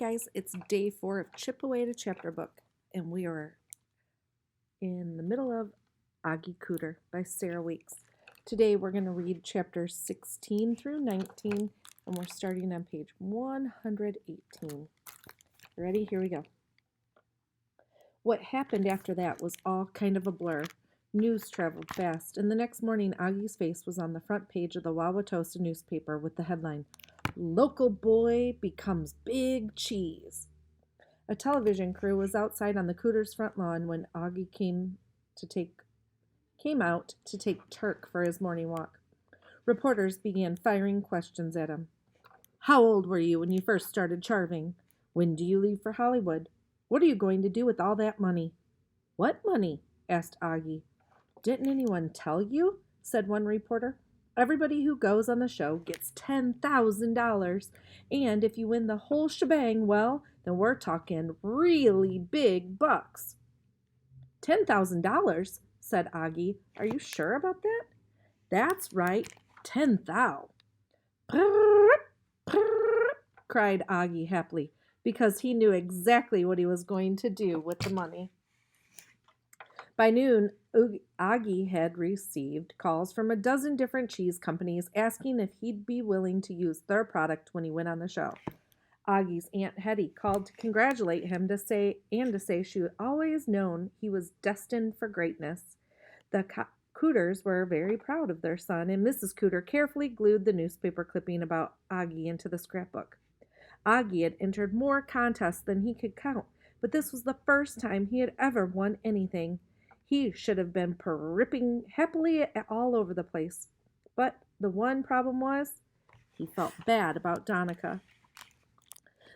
guys, it's day 4 of Chip Away to Chapter Book, and we are in the middle of Oggie Cooder by Sarah Weeks. Today we're going to read chapters 16 through 19, and we're starting on page 118. Ready? Here we go. What happened after that was all kind of a blur. News traveled fast, and the next morning Oggie's face was on the front page of the Wauwatosa newspaper with the headline, "Local Boy Becomes Big Cheese." A television crew was outside on the Cooters' front lawn when Oggie came out to take Turk for his morning walk. Reporters began firing questions at him. How old were you when you first started charving? When do you leave for Hollywood? What are you going to do with all that money? What money? Asked Oggie. Didn't anyone tell you? Said one reporter. Everybody who goes on the show gets $10,000, and if you win the whole shebang, well, then we're talking really big bucks. $10,000, said Oggie. Are you sure about that? That's right, 10,000. Cried Oggie happily, because he knew exactly what he was going to do with the money. By noon, Oggie had received calls from a dozen different cheese companies asking if he'd be willing to use their product when he went on the show. Oggie's Aunt Hetty called to congratulate him to say she had always known he was destined for greatness. The Cooters were very proud of their son, and Mrs. Cooder carefully glued the newspaper clipping about Oggie into the scrapbook. Oggie had entered more contests than he could count, but this was the first time he had ever won anything. He should have been ripping happily all over the place. But the one problem was, he felt bad about Danica.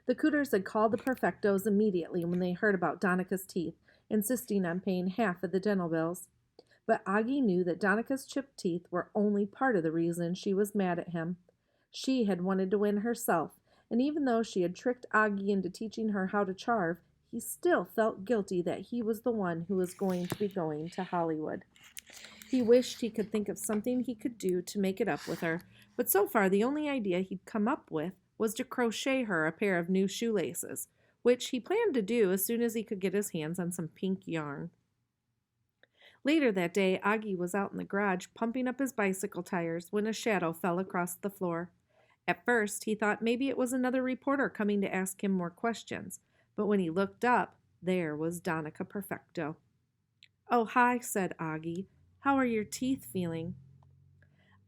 The Cooters had called the Perfectos immediately when they heard about Danica's teeth, insisting on paying half of the dental bills. But Oggie knew that Danica's chipped teeth were only part of the reason she was mad at him. She had wanted to win herself, and even though she had tricked Oggie into teaching her how to charve, he still felt guilty that he was the one who was going to be going to Hollywood. He wished he could think of something he could do to make it up with her, but so far the only idea he'd come up with was to crochet her a pair of new shoelaces, which he planned to do as soon as he could get his hands on some pink yarn. Later that day, Oggie was out in the garage pumping up his bicycle tires when a shadow fell across the floor. At first, he thought maybe it was another reporter coming to ask him more questions, but when he looked up, there was Danica Perfecto. Oh, hi, said Oggie. How are your teeth feeling?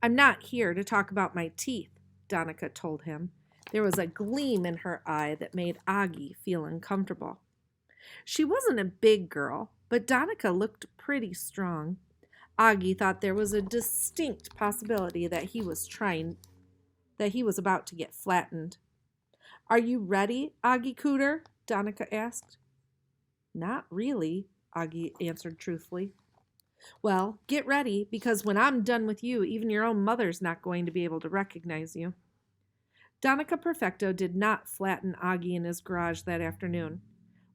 I'm not here to talk about my teeth, Danica told him. There was a gleam in her eye that made Oggie feel uncomfortable. She wasn't a big girl, but Danica looked pretty strong. Oggie thought there was a distinct possibility that he was about to get flattened. Are you ready, Oggie Cooder? Danica asked. Not really, Oggie answered truthfully. Well, get ready, because when I'm done with you, even your own mother's not going to be able to recognize you. Danica Perfecto did not flatten Oggie in his garage that afternoon.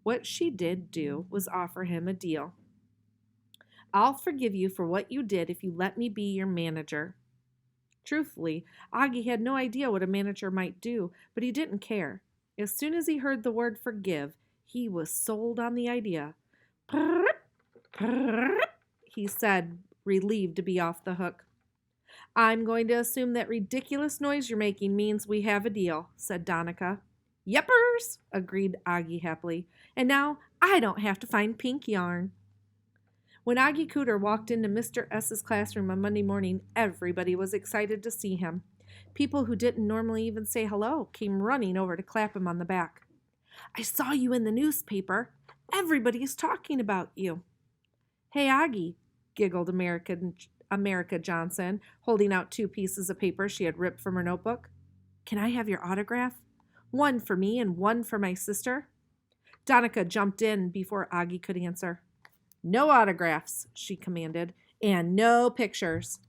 What she did do was offer him a deal. I'll forgive you for what you did if you let me be your manager. Truthfully, Oggie had no idea what a manager might do, but he didn't care. As soon as he heard the word forgive, he was sold on the idea. Prrrt, prrrt, he said, relieved to be off the hook. I'm going to assume that ridiculous noise you're making means we have a deal, said Danica. Yeppers, agreed Oggie happily. And now I don't have to find pink yarn. When Oggie Cooder walked into Mr. S.'s classroom on Monday morning, everybody was excited to see him. People who didn't normally even say hello came running over to clap him on the back. I saw you in the newspaper. Everybody's talking about you. Hey, Oggie, giggled America Johnson, holding out 2 pieces of paper she had ripped from her notebook. Can I have your autograph? One for me and one for my sister. Danica jumped in before Oggie could answer. No autographs, she commanded, and no pictures.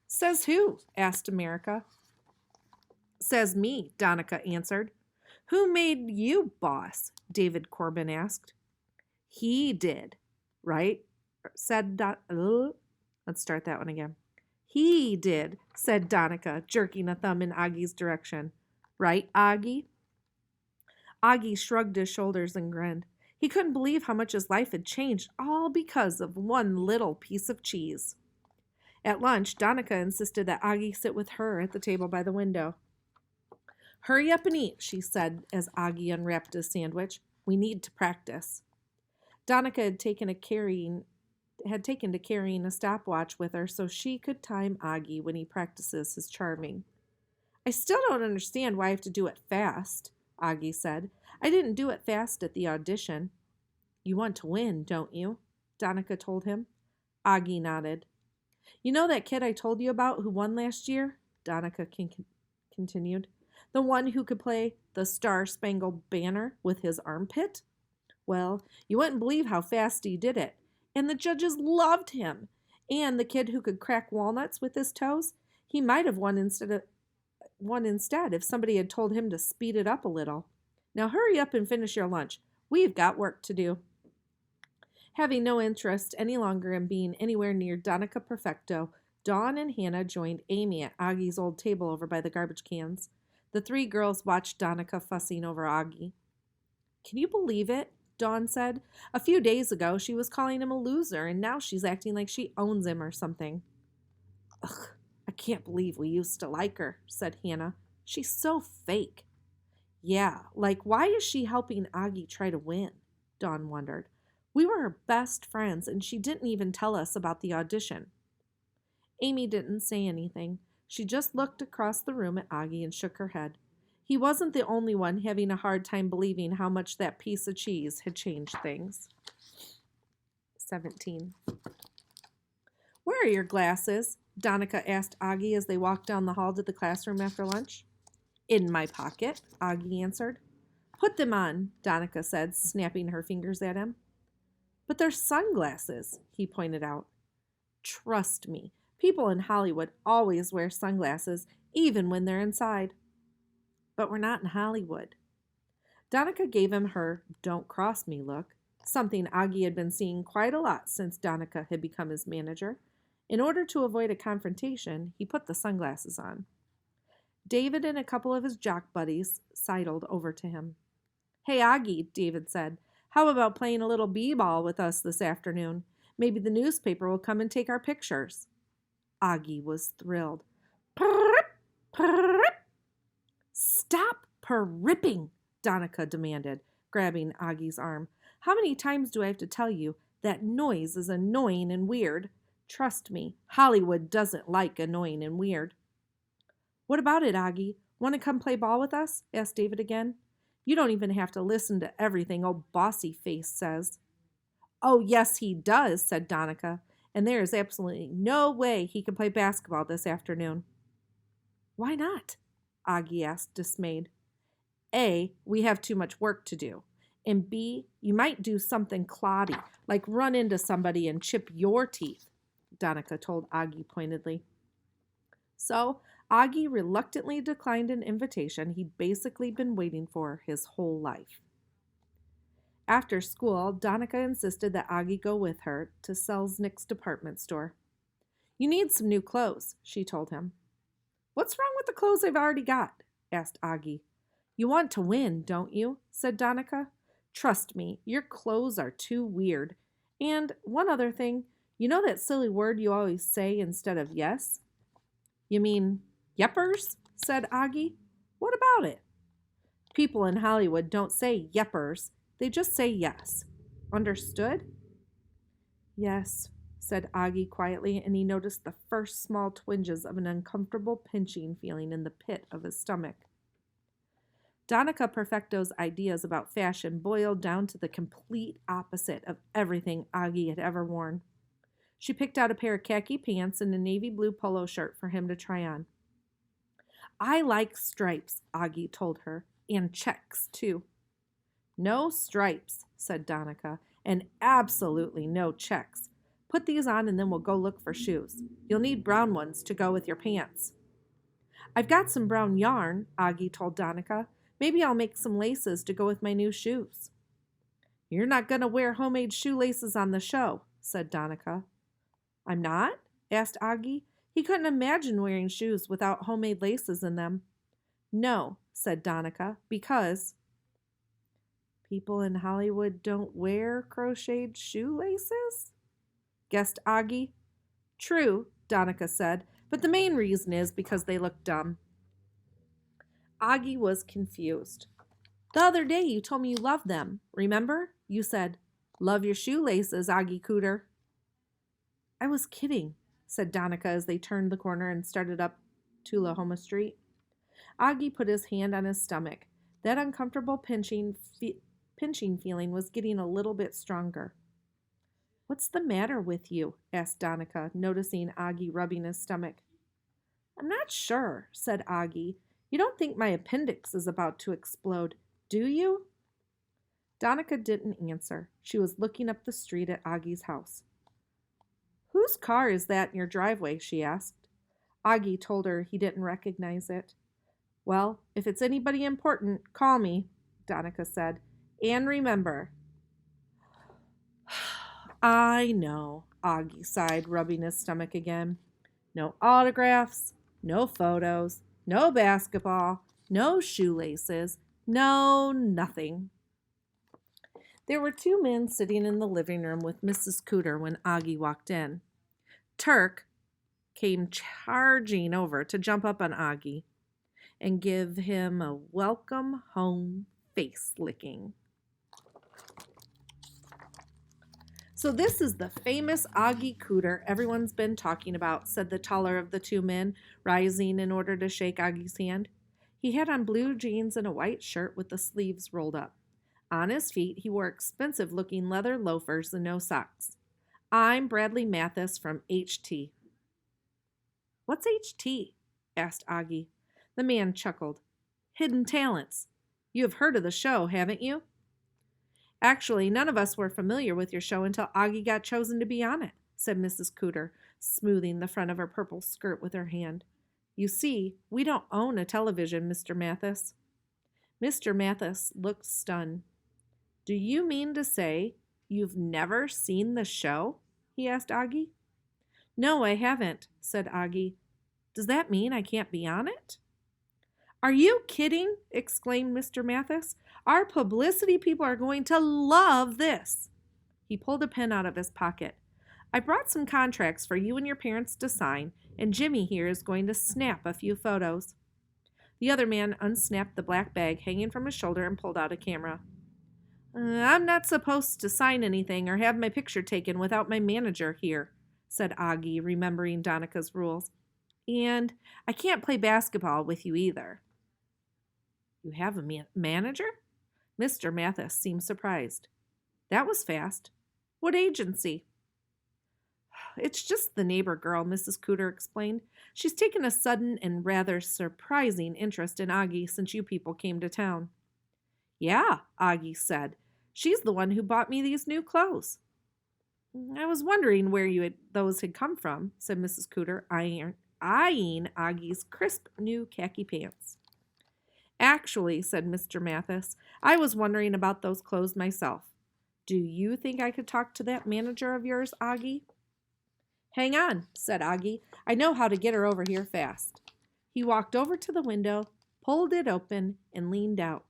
Says who? Asked America. Says me, Danica answered. Who made you boss? David Corbin asked. He did, right? Said Let's start that one again. He did, said Danica, jerking a thumb in Oggie's direction. Right, Oggie? Oggie shrugged his shoulders and grinned. He couldn't believe how much his life had changed, all because of one little piece of cheese. At lunch, Danica insisted that Oggie sit with her at the table by the window. "Hurry up and eat," she said as Oggie unwrapped his sandwich. "We need to practice." Danica had taken to carrying a stopwatch with her so she could time Oggie when he practices his charming. "I still don't understand why I have to do it fast," Oggie said. "I didn't do it fast at the audition." "You want to win, don't you?" Danica told him. Oggie nodded. "You know that kid I told you about who won last year?" Danica continued. "The one who could play the Star-Spangled Banner with his armpit? Well, you wouldn't believe how fast he did it. And the judges loved him. And the kid who could crack walnuts with his toes, he might have won instead if somebody had told him to speed it up a little. Now hurry up and finish your lunch. We've got work to do." Having no interest any longer in being anywhere near Danica Perfecto, Dawn and Hannah joined Amy at Oggie's old table over by the garbage cans. The three girls watched Danica fussing over Oggie. "Can you believe it?" Dawn said. "A few days ago she was calling him a loser, and now she's acting like she owns him or something." "Ugh, I can't believe we used to like her," said Hannah. "She's so fake." "Yeah, like why is she helping Oggie try to win?" Dawn wondered. "We were her best friends, and she didn't even tell us about the audition." Amy didn't say anything. She just looked across the room at Oggie and shook her head. He wasn't the only one having a hard time believing how much that piece of cheese had changed things. 17. "Where are your glasses?" Danica asked Oggie as they walked down the hall to the classroom after lunch. "In my pocket," Oggie answered. "Put them on," Danica said, snapping her fingers at him. "But they're sunglasses," he pointed out. "Trust me, people in Hollywood always wear sunglasses, even when they're inside." "But we're not in Hollywood." Danica gave him her "don't cross me" look, something Oggie had been seeing quite a lot since Danica had become his manager. In order to avoid a confrontation, he put the sunglasses on. David and a couple of his jock buddies sidled over to him. "Hey, Oggie," David said, "how about playing a little b-ball with us this afternoon? Maybe the newspaper will come and take our pictures." Oggie was thrilled. "Prrrip, prrrip." "Stop per-ripping," Danica demanded, grabbing Oggie's arm. "How many times do I have to tell you that noise is annoying and weird? Trust me, Hollywood doesn't like annoying and weird." "What about it, Oggie? Want to come play ball with us?" asked David again. "You don't even have to listen to everything old Bossy Face says." "Oh, yes, he does," said Danica, "and there is absolutely no way he can play basketball this afternoon." "Why not?" Oggie asked, dismayed. "A, we have too much work to do. And B, you might do something cloddy, like run into somebody and chip your teeth," Danica told Oggie pointedly. So Oggie reluctantly declined an invitation he'd basically been waiting for his whole life. After school, Danica insisted that Oggie go with her to Selznick's department store. "You need some new clothes," she told him. "What's wrong with the clothes I've already got?" asked Oggie. "You want to win, don't you?" said Danica. "Trust me, your clothes are too weird. And one other thing, you know that silly word you always say instead of yes?" "You mean yeppers?" said Oggie. "What about it?" "People in Hollywood don't say yeppers. They just say yes. Understood?" "Yes," said Oggie quietly, and he noticed the first small twinges of an uncomfortable pinching feeling in the pit of his stomach. Danica Perfecto's ideas about fashion boiled down to the complete opposite of everything Oggie had ever worn. She picked out a pair of khaki pants and a navy blue polo shirt for him to try on. "I like stripes," Oggie told her, "and checks, too." "No stripes," said Danica, "and absolutely no checks. Put these on and then we'll go look for shoes. You'll need brown ones to go with your pants." "I've got some brown yarn," Oggie told Danica. "Maybe I'll make some laces to go with my new shoes." "You're not going to wear homemade shoelaces on the show," said Danica. "I'm not?" asked Oggie. He couldn't imagine wearing shoes without homemade laces in them. "No," said Danica, "because..." People in Hollywood don't wear crocheted shoelaces? Guessed Oggie. True, Danica said, but the main reason is because they look dumb. Oggie was confused. The other day you told me you loved them, remember? You said, love your shoelaces, Oggie Cooder. I was kidding, said Danica as they turned the corner and started up Tullahoma Street. Oggie put his hand on his stomach. That uncomfortable pinching feeling was getting a little bit stronger. What's the matter with you? Asked Danica, noticing Oggie rubbing his stomach. I'm not sure, said Oggie. You don't think my appendix is about to explode, do you? Danica didn't answer. She was looking up the street at Oggie's house. Whose car is that in your driveway? She asked. Oggie told her he didn't recognize it. Well, if it's anybody important, call me, Danica said. And remember. I know, Oggie sighed, rubbing his stomach again. No autographs, no photos, no basketball, no shoelaces, no nothing. There were two men sitting in the living room with Mrs. Cooder when Oggie walked in. Turk came charging over to jump up on Oggie and give him a welcome home face licking. So this is the famous Oggie Cooder everyone's been talking about, said the taller of the two men, rising in order to shake Oggie's hand. He had on blue jeans and a white shirt with the sleeves rolled up. On his feet, he wore expensive-looking leather loafers and no socks. I'm Bradley Mathis from HT. What's HT? Asked Oggie. The man chuckled. Hidden Talents. You have heard of the show, haven't you? Actually, none of us were familiar with your show until Oggie got chosen to be on it, said Mrs. Cooder, smoothing the front of her purple skirt with her hand. You see, we don't own a television, Mr. Mathis. Mr. Mathis looked stunned. Do you mean to say you've never seen the show? He asked Oggie. No, I haven't, said Oggie. Does that mean I can't be on it? Are you kidding? Exclaimed Mr. Mathis. Our publicity people are going to love this. He pulled a pen out of his pocket. I brought some contracts for you and your parents to sign, and Jimmy here is going to snap a few photos. The other man unsnapped the black bag hanging from his shoulder and pulled out a camera. I'm not supposed to sign anything or have my picture taken without my manager here, said Oggie, remembering Danica's rules. And I can't play basketball with you either. You have a manager? Mr. Mathis seemed surprised. That was fast. What agency? It's just the neighbor girl, Mrs. Cooder explained. She's taken a sudden and rather surprising interest in Oggie since you people came to town. Yeah, Oggie said. She's the one who bought me these new clothes. I was wondering where those had come from, said Mrs. Cooder, eyeing Oggie's crisp new khaki pants. Actually, said Mr. Mathis, I was wondering about those clothes myself. Do you think I could talk to that manager of yours, Oggie? Hang on, said Oggie. I know how to get her over here fast. He walked over to the window, pulled it open, and leaned out.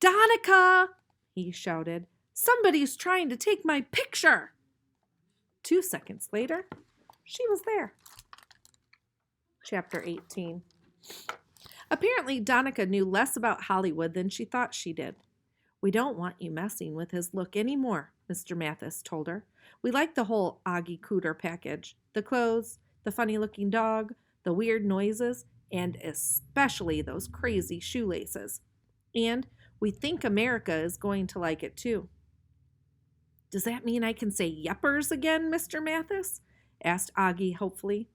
Danica! He shouted. Somebody's trying to take my picture! 2 seconds later, she was there. Chapter 18. Apparently, Danica knew less about Hollywood than she thought she did. We don't want you messing with his look anymore, Mr. Mathis told her. We like the whole Oggie Cooder package. The clothes, the funny-looking dog, the weird noises, and especially those crazy shoelaces. And we think America is going to like it too. Does that mean I can say yuppers again, Mr. Mathis? Asked Oggie hopefully.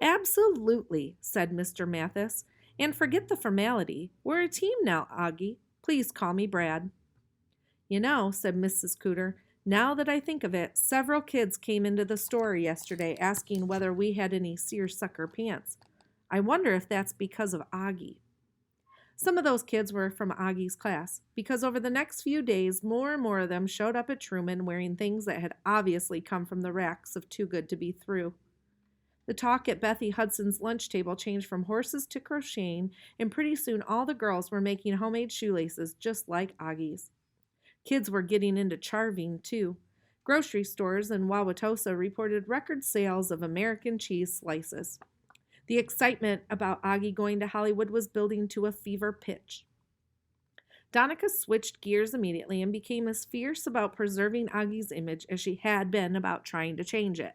Absolutely, said Mr. Mathis. And forget the formality. We're a team now, Oggie. Please call me Brad. You know, said Mrs. Cooder, now that I think of it, several kids came into the store yesterday asking whether we had any seersucker pants. I wonder if that's because of Oggie. Some of those kids were from Oggie's class, because over the next few days, more and more of them showed up at Truman wearing things that had obviously come from the racks of Too Good to Be Through. The talk at Bethy Hudson's lunch table changed from horses to crocheting, and pretty soon all the girls were making homemade shoelaces just like Oggie's. Kids were getting into charving, too. Grocery stores in Wauwatosa reported record sales of American cheese slices. The excitement about Oggie going to Hollywood was building to a fever pitch. Danica switched gears immediately and became as fierce about preserving Oggie's image as she had been about trying to change it.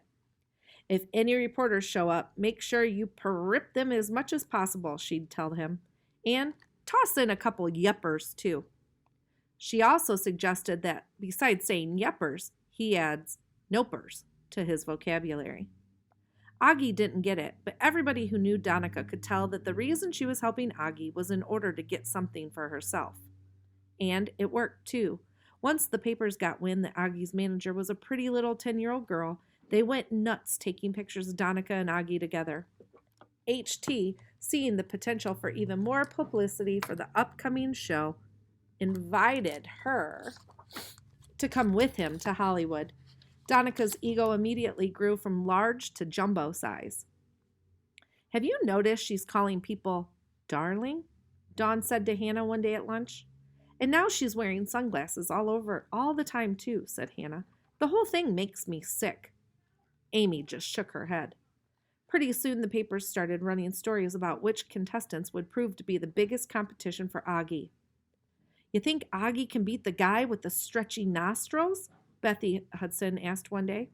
If any reporters show up, make sure you perrip them as much as possible, she'd tell him. And toss in a couple yuppers, too. She also suggested that, besides saying yuppers, he adds nopers to his vocabulary. Oggie didn't get it, but everybody who knew Danica could tell that the reason she was helping Oggie was in order to get something for herself. And it worked, too. Once the papers got wind that Oggie's manager was a pretty little 10-year-old girl, they went nuts taking pictures of Danica and Oggie together. HT, seeing the potential for even more publicity for the upcoming show, invited her to come with him to Hollywood. Danica's ego immediately grew from large to jumbo size. "Have you noticed she's calling people darling?" Dawn said to Hannah one day at lunch. "And now she's wearing sunglasses all the time, too," said Hannah. "The whole thing makes me sick." Amy just shook her head. Pretty soon the papers started running stories about which contestants would prove to be the biggest competition for Oggie. "You think Oggie can beat the guy with the stretchy nostrils?" Bethy Hudson asked one day.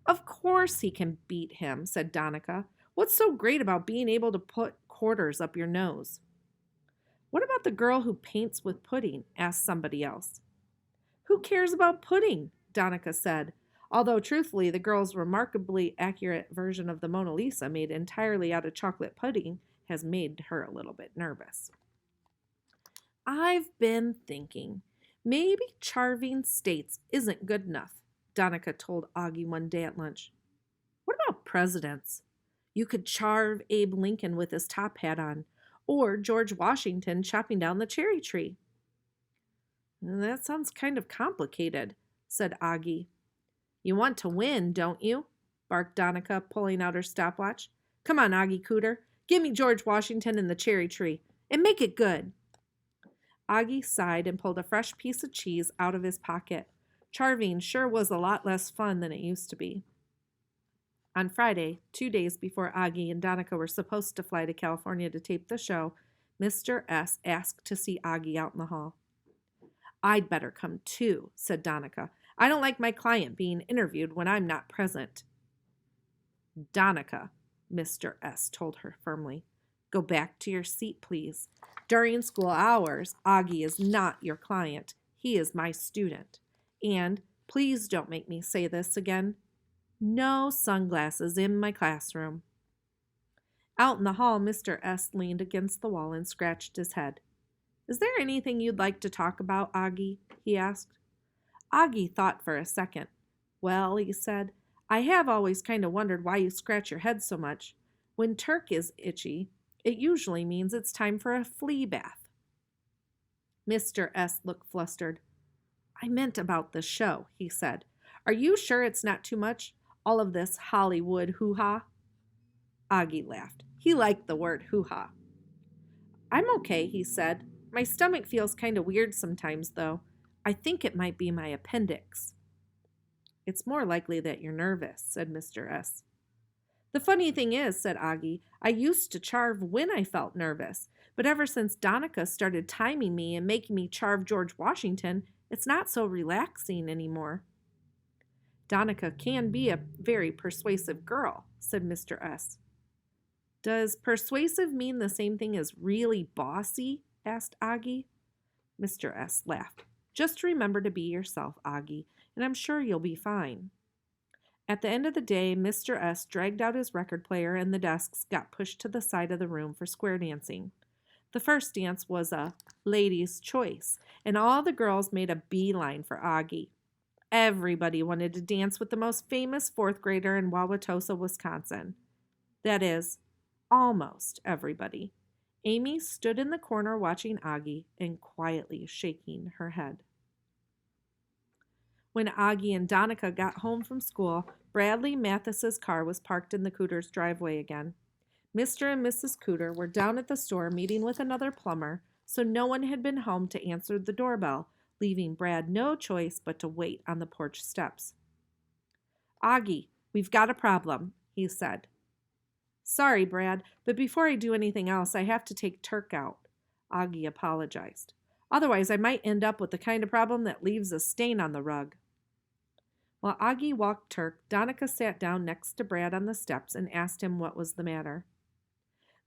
"Of course he can beat him," said Danica. "What's so great about being able to put quarters up your nose?" "What about the girl who paints with pudding?" asked somebody else. "Who cares about pudding?" Danica said, although truthfully the girl's remarkably accurate version of the Mona Lisa made entirely out of chocolate pudding has made her a little bit nervous. "I've been thinking, maybe charving states isn't good enough," Danica told Oggie one day at lunch. "What about presidents? You could charve Abe Lincoln with his top hat on, or George Washington chopping down the cherry tree." "That sounds kind of complicated," said Oggie. "You want to win, don't you?" barked Danica, pulling out her stopwatch. "Come on, Oggie Cooder. Give me George Washington and the cherry tree, and make it good." Oggie sighed and pulled a fresh piece of cheese out of his pocket. Charving sure was a lot less fun than it used to be. On Friday, 2 days before Oggie and Danica were supposed to fly to California to tape the show, Mr. S. asked to see Oggie out in the hall. "I'd better come too," said Danica. "I don't like my client being interviewed when I'm not present." "Danica," Mr. S. told her firmly, "go back to your seat, please. During school hours, Oggie is not your client. He is my student. And please don't make me say this again. No sunglasses in my classroom." Out in the hall, Mr. S. leaned against the wall and scratched his head. "Is there anything you'd like to talk about, Oggie?" he asked. Oggie thought for a second. "Well," he said, "I have always kind of wondered why you scratch your head so much. When Turk is itchy, it usually means it's time for a flea bath." Mr. S. looked flustered. "I meant about the show," he said. "Are you sure it's not too much? All of this Hollywood hoo-ha?" Oggie laughed. He liked the word hoo-ha. "I'm okay," he said. "My stomach feels kind of weird sometimes, though. I think it might be my appendix." "It's more likely that you're nervous," said Mr. S. "The funny thing is," said Oggie, "I used to charve when I felt nervous, but ever since Danica started timing me and making me charve George Washington, it's not so relaxing anymore." "Danica can be a very persuasive girl," said Mr. S. "Does persuasive mean the same thing as really bossy?" asked Oggie. Mr. S. laughed. "Just remember to be yourself, Oggie, and I'm sure you'll be fine." At the end of the day, Mr. S. dragged out his record player and the desks got pushed to the side of the room for square dancing. The first dance was a ladies' choice, and all the girls made a beeline for Oggie. Everybody wanted to dance with the most famous fourth grader in Wauwatosa, Wisconsin. That is, almost everybody. Amy stood in the corner watching Oggie and quietly shaking her head. When Oggie and Danica got home from school, Bradley Mathis's car was parked in the Cooders' driveway again. Mr. and Mrs. Cooder were down at the store meeting with another plumber, so no one had been home to answer the doorbell, leaving Brad no choice but to wait on the porch steps. "Oggie, we've got a problem," he said. "Sorry, Brad, but before I do anything else, I have to take Turk out," Oggie apologized. "Otherwise, I might end up with the kind of problem that leaves a stain on the rug." While Oggie walked Turk, Danica sat down next to Brad on the steps and asked him what was the matter.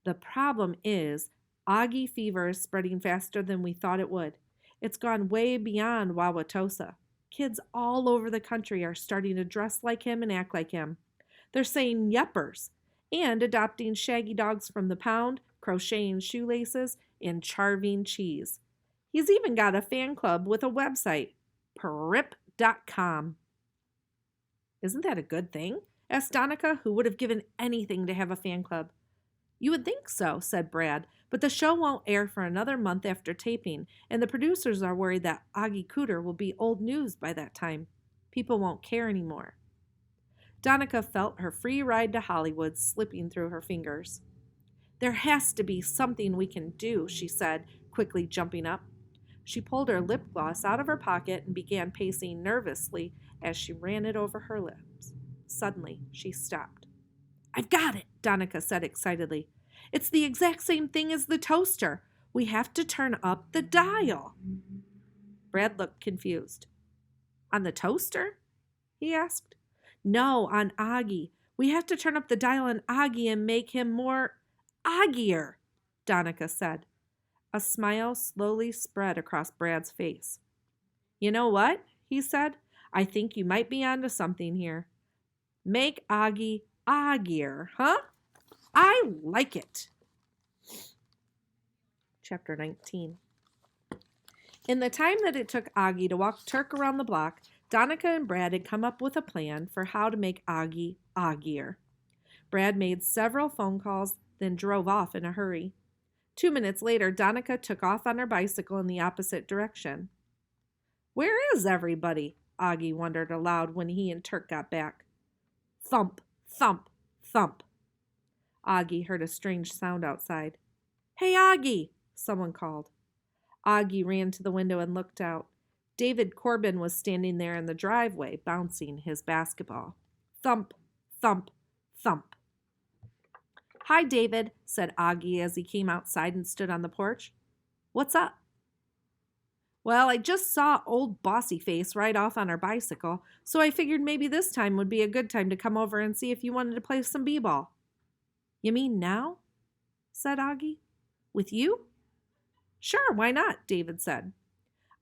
"The problem is, Oggie fever is spreading faster than we thought it would. It's gone way beyond Wauwatosa. Kids all over the country are starting to dress like him and act like him. They're saying yeppers and adopting shaggy dogs from the pound, crocheting shoelaces, and charving cheese. He's even got a fan club with a website, perip.com. "Isn't that a good thing?" asked Danica, who would have given anything to have a fan club. "You would think so," said Brad, "but the show won't air for another month after taping, and the producers are worried that Oggie Cooder will be old news by that time. People won't care anymore." Danica felt her free ride to Hollywood slipping through her fingers. "There has to be something we can do," she said, quickly jumping up. She pulled her lip gloss out of her pocket and began pacing nervously as she ran it over her lips. Suddenly, she stopped. "I've got it," Danica said excitedly. "It's the exact same thing as the toaster. We have to turn up the dial." Brad looked confused. "On the toaster?" he asked. "No, on Oggie. We have to turn up the dial on Oggie and make him more Oggier," Danica said. A smile slowly spread across Brad's face. "You know what?" he said. "I think you might be onto something here. Make Oggie Oggier, huh? I like it." Chapter 19. In the time that it took Oggie to walk Turk around the block, Danica and Brad had come up with a plan for how to make Oggie Oggier. Brad made several phone calls, then drove off in a hurry. 2 minutes later, Danica took off on her bicycle in the opposite direction. "Where is everybody?" Oggie wondered aloud when he and Turk got back. Thump, thump, thump. Oggie heard a strange sound outside. "Hey, Oggie!" someone called. Oggie ran to the window and looked out. David Corbin was standing there in the driveway, bouncing his basketball. Thump, thump, thump. "Hi, David," said Oggie as he came outside and stood on the porch. "What's up?" "Well, I just saw old Bossy Face ride off on her bicycle, so I figured maybe this time would be a good time to come over and see if you wanted to play some b-ball." "You mean now?" said Oggie. "With you?" "Sure, why not?" David said.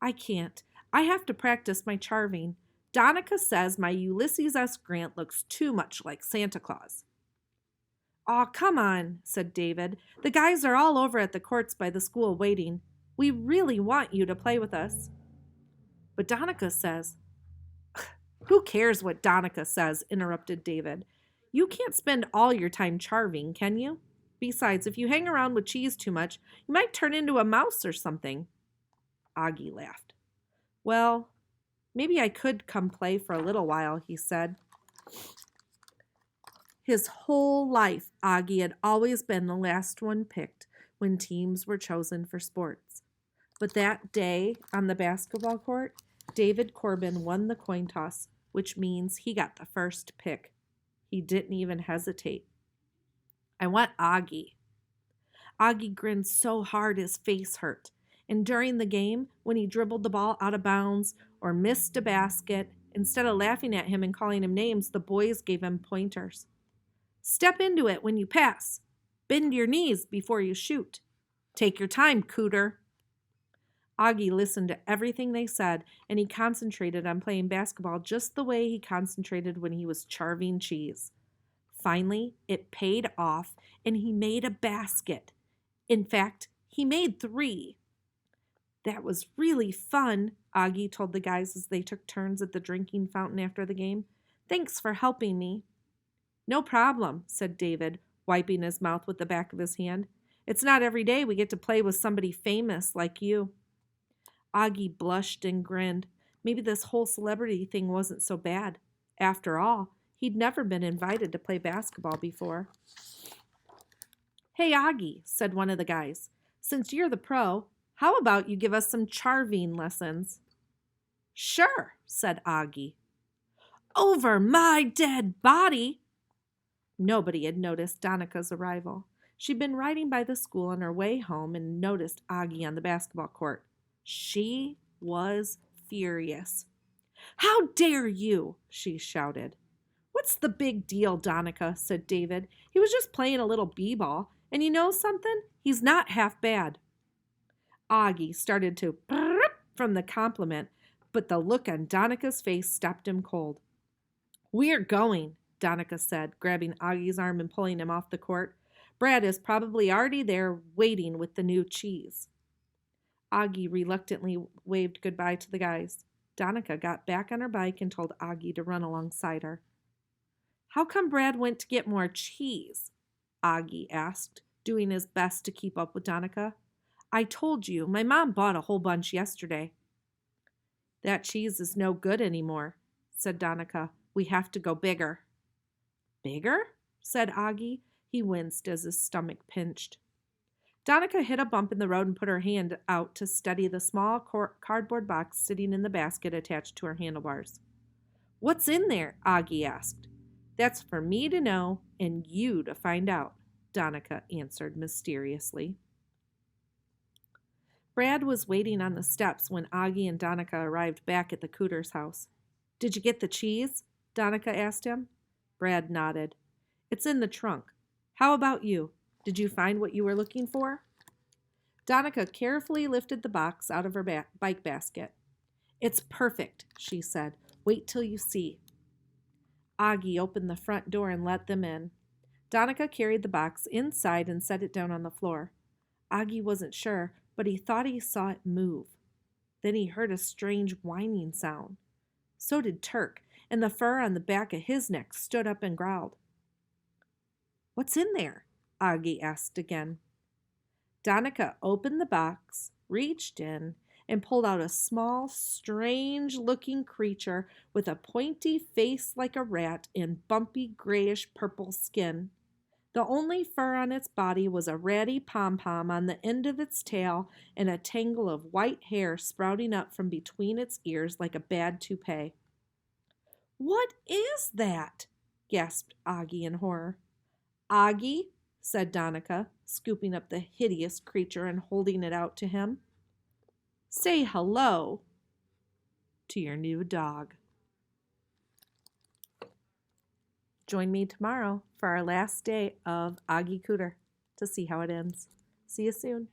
"I can't. I have to practice my charving. Danica says my Ulysses S. Grant looks too much like Santa Claus." "Aw, come on," said David. "The guys are all over at the courts by the school waiting. We really want you to play with us." "But Danica says—" "Who cares what Danica says?" interrupted David. "You can't spend all your time charving, can you? Besides, if you hang around with cheese too much, you might turn into a mouse or something." Oggie laughed. "Well, maybe I could come play for a little while," he said. His whole life, Oggie had always been the last one picked when teams were chosen for sports. But that day on the basketball court, David Corbin won the coin toss, which means he got the first pick. He didn't even hesitate. "I want Oggie." Oggie grinned so hard his face hurt. And during the game, when he dribbled the ball out of bounds or missed a basket, instead of laughing at him and calling him names, the boys gave him pointers. "Step into it when you pass. Bend your knees before you shoot. Take your time, Cooder." Oggie listened to everything they said, and he concentrated on playing basketball just the way he concentrated when he was charving cheese. Finally, it paid off, and he made a basket. In fact, he made 3. "That was really fun," Oggie told the guys as they took turns at the drinking fountain after the game. "Thanks for helping me." "No problem," said David, wiping his mouth with the back of his hand. "It's not every day we get to play with somebody famous like you." Oggie blushed and grinned. Maybe this whole celebrity thing wasn't so bad. After all, he'd never been invited to play basketball before. "Hey, Oggie," said one of the guys, "since you're the pro, how about you give us some charving lessons?" Sure, said Oggie. Over my dead body! Nobody had noticed Danica's arrival. She'd been riding by the school on her way home and noticed Oggie on the basketball court. She was furious. How dare you? She shouted. What's the big deal, Danica? Said David. He was just playing a little b-ball, and you know something? He's not half bad. Oggie started to from the compliment, but the look on Danica's face stopped him cold. We're going, Danica said, grabbing Oggie's arm and pulling him off the court. Brad is probably already there waiting with the new cheese. Oggie reluctantly waved goodbye to the guys. Danica got back on her bike and told Oggie to run alongside her. How come Brad went to get more cheese? Oggie asked, doing his best to keep up with Danica. I told you, my mom bought a whole bunch yesterday. That cheese is no good anymore, said Danica. We have to go bigger. Bigger? Said Oggie. He winced as his stomach pinched. Danica hit a bump in the road and put her hand out to steady the small cardboard box sitting in the basket attached to her handlebars. What's in there? Oggie asked. That's for me to know and you to find out, Danica answered mysteriously. Brad was waiting on the steps when Oggie and Danica arrived back at the Cooder's house. Did you get the cheese? Danica asked him. Brad nodded. It's in the trunk. How about you? Did you find what you were looking for? Danica carefully lifted the box out of her bike basket. It's perfect, she said. Wait till you see. Oggie opened the front door and let them in. Danica carried the box inside and set it down on the floor. Oggie wasn't sure, but he thought he saw it move. Then he heard a strange whining sound. So did Turk, and the fur on the back of his neck stood up and growled. What's in there? Oggie asked again. Danica opened the box, reached in, and pulled out a small, strange-looking creature with a pointy face like a rat and bumpy grayish-purple skin. The only fur on its body was a ratty pom-pom on the end of its tail and a tangle of white hair sprouting up from between its ears like a bad toupee. What is that? Gasped Oggie in horror. Oggie, said Danica, scooping up the hideous creature and holding it out to him. Say hello to your new dog. Join me tomorrow for our last day of Oggie Cooder to see how it ends. See you soon.